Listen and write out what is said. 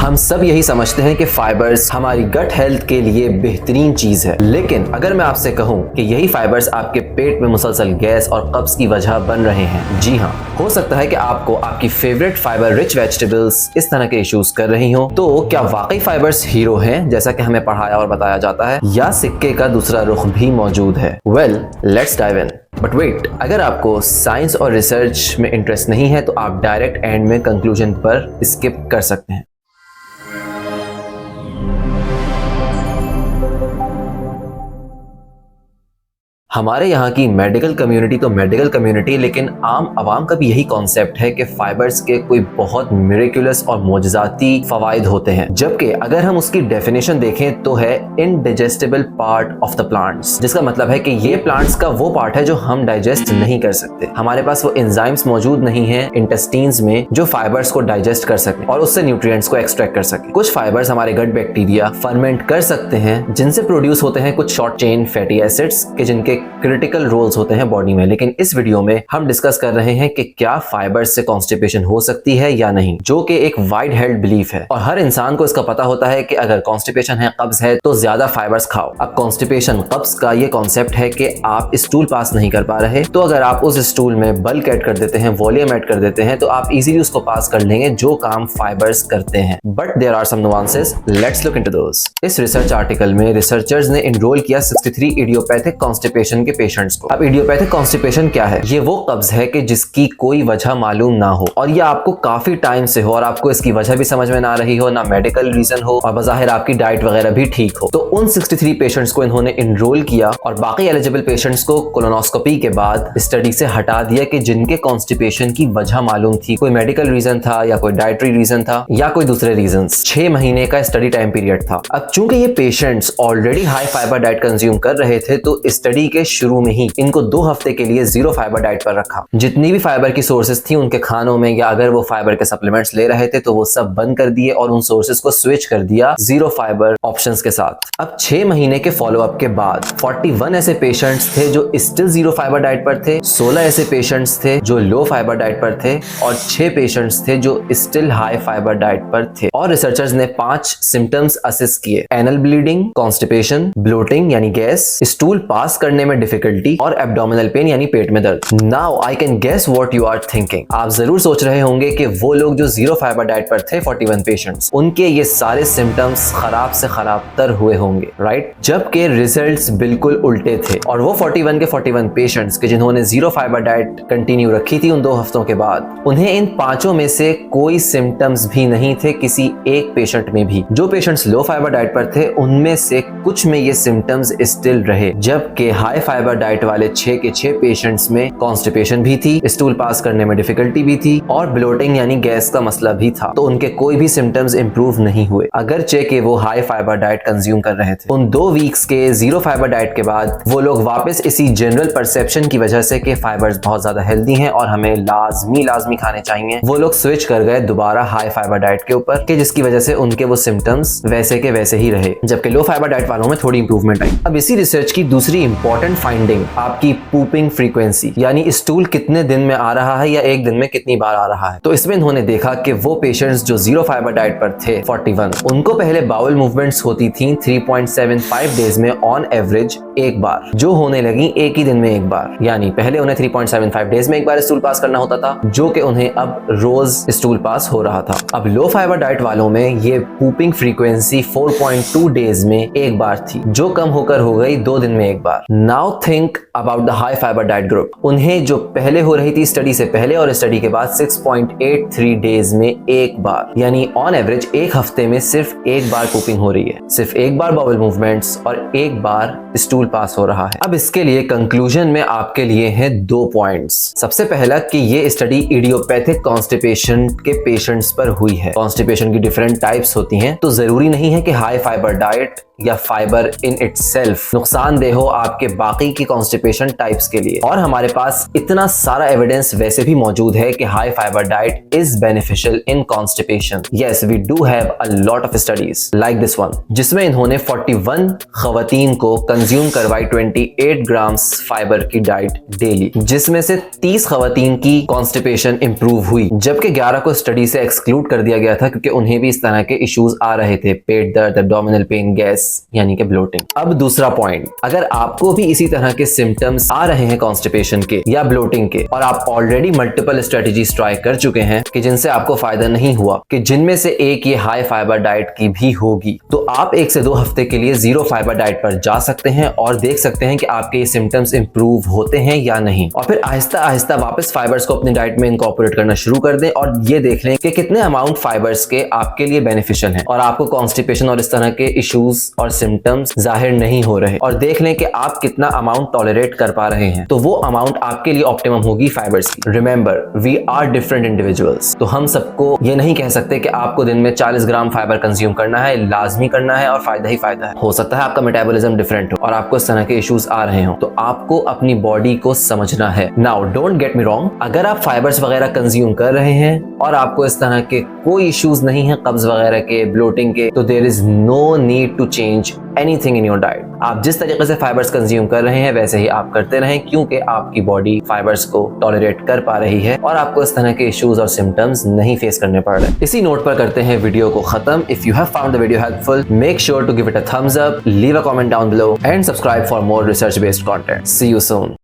हम सब यही समझते हैं कि फाइबर्स हमारी गट हेल्थ के लिए बेहतरीन चीज है, लेकिन अगर मैं आपसे कहूं कि यही फाइबर्स आपके पेट में मुसलसल गैस और कब्ज की वजह बन रहे हैं, जी हाँ, हो सकता है कि आपको आपकी फेवरेट फाइबर रिच वेजिटेबल्स इस तरह के इश्यूज कर रही हो। तो क्या वाकई फाइबर्स हीरो हैं जैसा कि हमें पढ़ाया और बताया जाता है, या सिक्के का दूसरा रुख भी मौजूद है? Well, let's dive in. But wait, अगर आपको साइंस और रिसर्च में इंटरेस्ट नहीं है तो आप डायरेक्ट एंड में कंक्लूजन पर स्किप कर सकते हैं। हमारे यहाँ की मेडिकल कम्युनिटी तो मेडिकल कम्युनिटी, लेकिन आम आवाम का भी यही कॉन्सेप्ट है कि फाइबर्स के कोई बहुत मिरेक्युलस और मोजज़ाती फवाइद होते हैं, जबकि अगर हम उसकी डेफिनेशन देखें तो है indigestible part of the plants, जिसका मतलब है कि ये प्लांट्स का वो पार्ट है जो हम डाइजेस्ट नहीं कर सकते। हमारे पास वो एंजाइम्स मौजूद नहीं है इंटेस्टाइन्स में जो फाइबर्स को डाइजेस्ट कर सके और उससे न्यूट्रिएंट्स को एक्सट्रैक्ट कर सके। कुछ फाइबर्स हमारे गट बैक्टीरिया फर्मेंट कर सकते हैं, जिनसे प्रोड्यूस होते हैं कुछ शॉर्ट चेन फैटी एसिड्स के जिनके क्रिटिकल रोल्स होते हैं बॉडी में। लेकिन इस वीडियो में हम डिस्कस कर रहे हैं कि क्या फाइबर्स से कॉन्स्टिपेशन हो सकती है या नहीं, जो कि एक वाइड हेल्ड बिलीफ है और हर इंसान को इसका पता होता है कि अगर कॉन्स्टिपेशन है, कब्ज है, तो ज्यादा फाइबर्स खाओ। अब कॉन्स्टिपेशन कब्ज का ये कॉन्सेप्ट है कि आप स्टूल पास नहीं कर पा रहे, तो अगर आप उस स्टूल में बल्क ऐड कर देते हैं, वॉल्यूम ऐड कर देते हैं, तो आप इजीली उसको पास कर लेंगे, जो काम फाइबर्स करते हैं। But there are some nuances, let's look into those. इस रिसर्च आर्टिकल में रिसर्चर्स ने इनरोल किया 63 इडियोपैथिक कॉन्स्टिपेशन के पेशेंट्स को। अब इडियोपैथिक कॉन्स्टिपेशन क्या है? ये वो कब्ज है कि जिसकी कोई वजह मालूम ना हो और ये आपको काफी टाइम से हो और आपको इसकी वजह भी समझ में ना रही हो, ना मेडिकल रीजन हो और बज़ाहिर आपकी डाइट वगैरह भी ठीक हो। तो उन 63 पेशेंट्स को इन्होंने इनरोल किया और बाकी एलिजिबल पेशेंट्स को कोलोनोस्कोपी के बाद स्टडी से हटा दिया कि जिनके कॉन्स्टिपेशन की वजह मालूम थी, कोई मेडिकल रीजन था या कोई डाइटरी रीजन था या कोई दूसरे रीजन। 6 महीने का स्टडी टाइम पीरियड था। अब चूंकि ये patients already high fibre diet consume कर रहे थे, तो स्टडी के शुरू में ही इनको 2 हफ्ते के लिए जीरो फाइबर डाइट पर रखा। जितनी भी फाइबर की सोर्सेज थी उनके खानों में, या अगर वो फाइबर के सप्लीमेंट्स ले रहे थे तो वो सब बंद कर दिए और उन सोर्सेज को स्विच कर दिया जीरो फाइबर ऑप्शंस के साथ। अब 6 महीने के फॉलोअप के बाद 41 ऐसे पेशेंट्स थे जो स्टिल जीरो फाइबर डाइट पर थे, 16 ऐसे पेशेंट्स थे जो लो फाइबर डाइट पर थे और 6 पेशेंट्स थे जो स्टिल हाई फाइबर डाइट पर थे। और रिसर्चर्स ने 5 सिम्टम्स असेस किए: एनल ब्लीडिंग, कॉन्स्टिपेशन, ब्लोटिंग यानी गैस, स्टूल पास करने में डिफिकल्टी और एब्डोमिनल पेन यानी पेट में दर्द। Now I can guess what you are thinking. आप जरूर सोच रहे होंगे कि वो लोग जो जीरो फाइबर डाइट पर थे, 41 पेशेंट्स, उनके ये सारे सिम्टम्स खराब से खराब तर हुए होंगे, राइट? जबकि रिजल्ट्स बिल्कुल उल्टे थे और वो 41 के 41 पेशेंट्स के जिन्होंने जीरो फाइबर डाइट कंटिन्यू रखी थी उन 2 हफ्तों के बाद, उन्हें इन 5 में से कोई सिम्टम्स भी नहीं थे, किसी एक पेशेंट में भी। जो पेशेंट्स लो फाइबर डाइट पर थे उनमें से कुछ में ये सिम्टम्स स्टिल रहे, जबकि हाई फाइबर डाइट वाले 6 के 6 पेशेंट्स में कॉन्स्टिपेशन भी थी, स्टूल पास करने में डिफिकल्टी भी थी और ब्लोटिंग यानी गैस का मसला भी था। तो उनके कोई भी सिम्टम्स इंप्रूव नहीं हुए, अगरचे कि वो हाई फाइबर डाइट कंज्यूम कर रहे थे। उन 2 वीक्स के जीरो फाइबर डाइट के बाद वो लोग वापस इसी जनरल परसेप्शन की वजह से कि फाइबर्स बहुत ज्यादा हेल्दी हैं और हमें लाजमी खाने चाहिए, वो लोग स्विच कर गए दोबारा हाई फाइबर डाइट के ऊपर, कि जिसकी वजह से उनके वो सिम्टम्स वैसे के वैसे ही रहे, जबकि लो फाइबर डाइट वालों में थोड़ी इंप्रूवमेंट आई। अब इसी रिसर्च की दूसरी इंपॉर्टेंट फाइंडिंग आपकी पूपिंग फ्रीक्वेंसी, यानी स्टूल कितने दिन में आ रहा है या एक दिन में कितनी बार आ रहा है। तो इसमें इन्होंने देखा कि वो पेशेंट्स जो जीरो फाइबर डाइट पर थे 41, उनको पहले बाउल मूवमेंट्स होती थी 3.75 डेज में ऑन एवरेज एक बार, जो होने लगी एक ही दिन में एक बार। यानी पहले उन्हें 3.75 डेज में एक बार स्टूल पास करना होता था, जो कि उन्हें अब रोज स्टूल पास हो रहा था। अब लो फाइबर डाइट वालों में ये पूपिंग फ्रीक्वेंसी 4.2 डेज में एक बार थी, जो कम होकर हो गई 2 दिन में एक बार। Now think about the high fibre diet group. उन्हें जो पहले हो रही थी स्टडी से पहले और स्टडी के बाद 6.83 डेज में एक बार, यानी ऑन एवरेज एक हफ्ते में सिर्फ एक बार पूपिंग हो रही है, सिर्फ एक बार बाउल मूवमेंट्स और एक बार स्टूल पास हो रहा है। अब इसके लिए कंक्लूजन में आपके लिए हैं 2 पॉइंट्स। सबसे पहला कि ये स्टडी इडियोपैथिक कॉन्स्टिपेशन के पेशेंट्स पर हुई है। कॉन्स्टिपेशन की डिफरेंट टाइप्स होती हैं, तो जरूरी नहीं है कि हाई फाइबर डाइट या फाइबर इन इटसेल्फ नुकसानदेह हो आपके बाकी की कॉन्स्टिपेशन टाइप्स के लिए। और हमारे पास इतना सारा एविडेंस वैसे भी मौजूद है कि high fibre diet is beneficial in constipation. Yes, we do have a lot of studies like this one, जिसमें इन्होंने 41 खवातीन को कंज्यूम करवाई 28 ग्राम्स फाइबर की डाइट डेली, जिसमें से 30 खवातीन की कॉन्स्टिपेशन इंप्रूव हुई, जबकि 11 को स्टडी से एक्सक्लूड कर दिया गया था क्योंकि उन्हें भी इस तरह के इश्यूज आ रहे थे, पेट दर्द, एब्डोमिनल पेन, गैस यानी कि ब्लोटिंग। अब दूसरा पॉइंट, अगर आपको भी इसी तरह के सिम्टम्स आ रहे हैं कॉन्स्टिपेशन के या ब्लोटिंग के, और आप ऑलरेडी मल्टीपल स्ट्रेटजीज ट्राई कर चुके हैं कि जिनसे आपको फायदा नहीं हुआ, कि जिनमें से एक ये हाई फाइबर डाइट की भी होगी, तो आप 1 से 2 हफ्ते के लिए जीरो फाइबर डाइट पर जा सकते हैं और देख सकते हैं कि आपके ये सिम्टम्स इंप्रूव होते हैं या नहीं, और फिर आहिस्ता आहिस्ता वापस फाइबर्स को अपनी डाइट में इनकॉर्पोरेट करना शुरू कर दें और ये देख लें कि कितने अमाउंट फाइबर्स के आपके लिए बेनिफिशियल हैं और आपको कॉन्स्टिपेशन और इस तरह के इश्यूज और सिम्टम्स जाहिर नहीं हो रहे, और देख लें कि आप कितना अमाउंट टॉलरेट कर पा रहे हैं, तो वो अमाउंट आपके लिए ऑप्टिमम होगी फाइबर्स की। Remember, we are different individuals, तो हम सबको ये नहीं कह सकते कि आपको दिन में 40 ग्राम फाइबर कंज्यूम करना है, लाजमी करना है और फायदा ही फायदा है। हो सकता है आपका मेटाबॉलिज्म डिफरेंट हो और आपको इस तरह के इश्यूज आ रहे हो, तो आपको अपनी बॉडी को समझना है। Now don't get me wrong, अगर आप फाइबर्स वगैरह कंज्यूम कर रहे हैं और आपको इस तरह के कोई इश्यूज नहीं है कब्ज वगैरह के, ब्लोटिंग के, तो there is no need to change anything in your diet. आप जिस तरीके से फाइबर्स कंज्यूम कर रहे हैं वैसे ही आप करते रहें, क्योंकि आपकी बॉडी फाइबर्स को टॉलरेट कर पा रही है और आपको इस तरह के इश्यूज और सिम्टम्स नहीं फेस करने पड़ रहे। इसी नोट पर करते हैं वीडियो को खत्म। If you have found the video helpful, make sure to give it a thumbs up, leave a comment down below and subscribe for more research based content. See you soon.